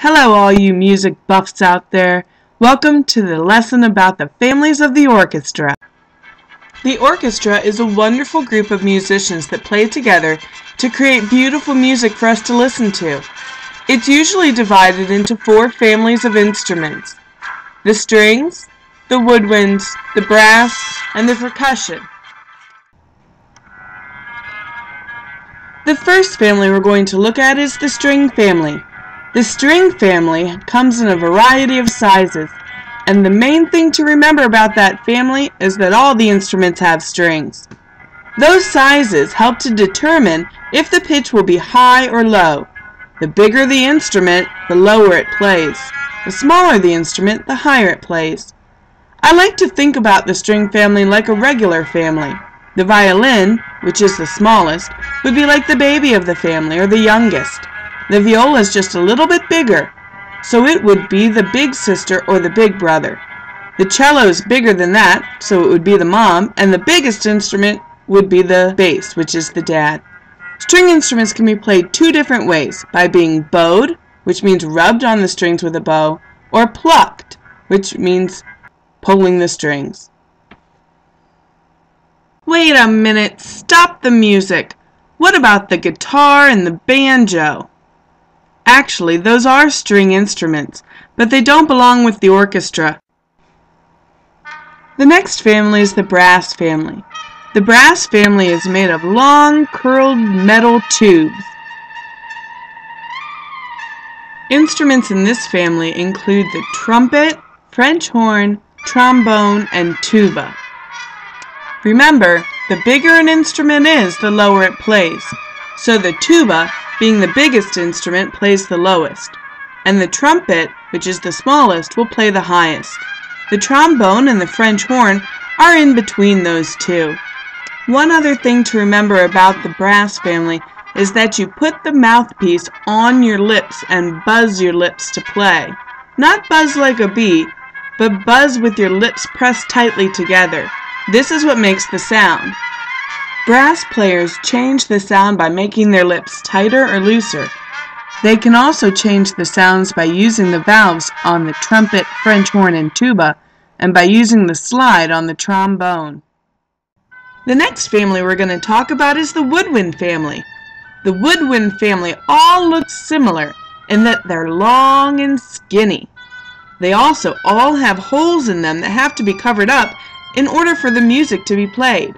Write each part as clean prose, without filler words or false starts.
Hello all you music buffs out there. Welcome to the lesson about the families of the orchestra. The orchestra is a wonderful group of musicians that play together to create beautiful music for us to listen to. It's usually divided into 4 families of instruments: the strings, the woodwinds, the brass, and the percussion. The first family we're going to look at is the string family. The string family comes in a variety of sizes, and the main thing to remember about that family is that all the instruments have strings. Those sizes help to determine if the pitch will be high or low. The bigger the instrument, the lower it plays. The smaller the instrument, the higher it plays. I like to think about the string family like a regular family. The violin, which is the smallest, would be like the baby of the family or the youngest. The viola is just a little bit bigger, so it would be the big sister or the big brother. The cello is bigger than that, so it would be the mom, and the biggest instrument would be the bass, which is the dad. String instruments can be played 2 different ways: by being bowed, which means rubbed on the strings with a bow, or plucked, which means pulling the strings. Wait a minute, stop the music. What about the guitar and the banjo? Actually, those are string instruments, but they don't belong with the orchestra. The next family is the brass family. The brass family is made of long, curled metal tubes. Instruments in this family include the trumpet, French horn, trombone, and tuba. Remember, the bigger an instrument is, the lower it plays. So the tuba, being the biggest instrument, plays the lowest, and the trumpet, which is the smallest, will play the highest. The trombone and the French horn are in between those 2. One other thing to remember about the brass family is that you put the mouthpiece on your lips and buzz your lips to play. Not buzz like a bee, but buzz with your lips pressed tightly together. This is what makes the sound. Brass players change the sound by making their lips tighter or looser. They can also change the sounds by using the valves on the trumpet, French horn, and tuba, and by using the slide on the trombone. The next family we're going to talk about is the woodwind family. The woodwind family all looks similar in that they're long and skinny. They also all have holes in them that have to be covered up in order for the music to be played.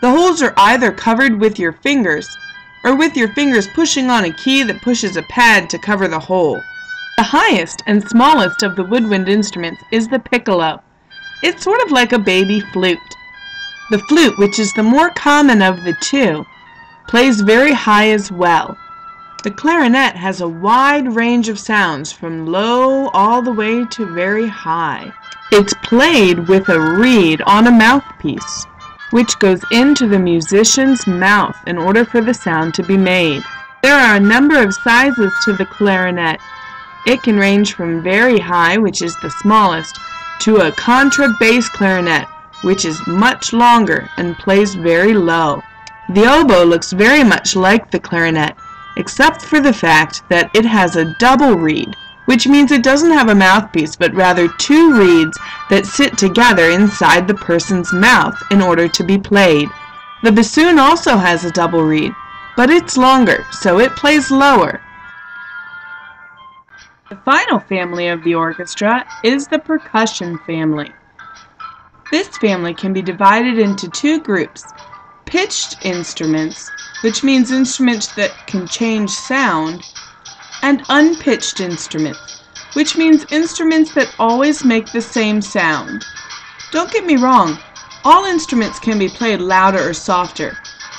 The holes are either covered with your fingers, or with your fingers pushing on a key that pushes a pad to cover the hole. The highest and smallest of the woodwind instruments is the piccolo. It's sort of like a baby flute. The flute, which is the more common of the 2, plays very high as well. The clarinet has a wide range of sounds from low all the way to very high. It's played with a reed on a mouthpiece, which goes into the musician's mouth in order for the sound to be made. There are a number of sizes to the clarinet. It can range from very high, which is the smallest, to a contrabass clarinet, which is much longer and plays very low. The oboe looks very much like the clarinet, except for the fact that it has a double reed, which means it doesn't have a mouthpiece, but rather 2 reeds that sit together inside the person's mouth in order to be played. The bassoon also has a double reed, but it's longer, so it plays lower. The final family of the orchestra is the percussion family. This family can be divided into 2 groups: pitched instruments, which means instruments that can change sound, and unpitched instruments, which means instruments that always make the same sound. Don't get me wrong, all instruments can be played louder or softer.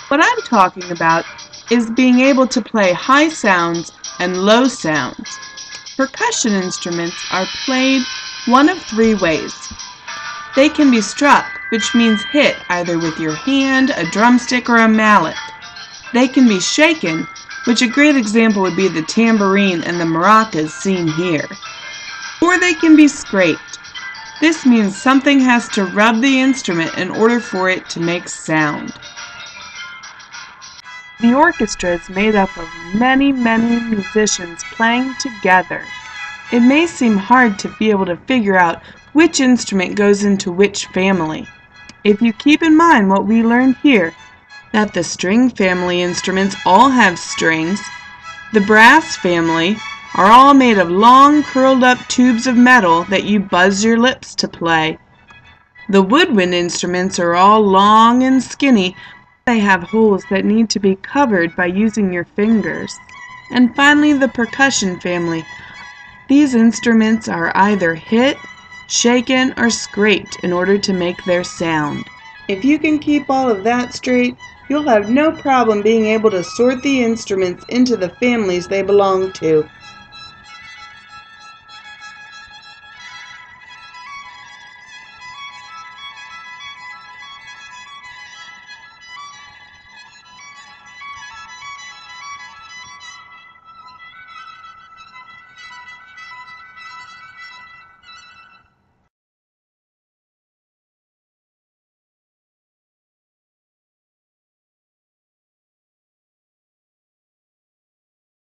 What I'm talking about is being able to play high sounds and low sounds. Percussion instruments are played one of 3 ways. They can be struck, which means hit either with your hand, a drumstick, or a mallet. They can be shaken, which a great example would be the tambourine and the maracas seen here. Or they can be scraped. This means something has to rub the instrument in order for it to make sound. The orchestra is made up of many musicians playing together. It may seem hard to be able to figure out which instrument goes into which family. If you keep in mind what we learned here, that the string family instruments all have strings, the brass family are all made of long curled up tubes of metal that you buzz your lips to play. The woodwind instruments are all long and skinny. They have holes that need to be covered by using your fingers. And finally, the percussion family. These instruments are either hit, shaken, or scraped in order to make their sound. If you can keep all of that straight, you'll have no problem being able to sort the instruments into the families they belong to.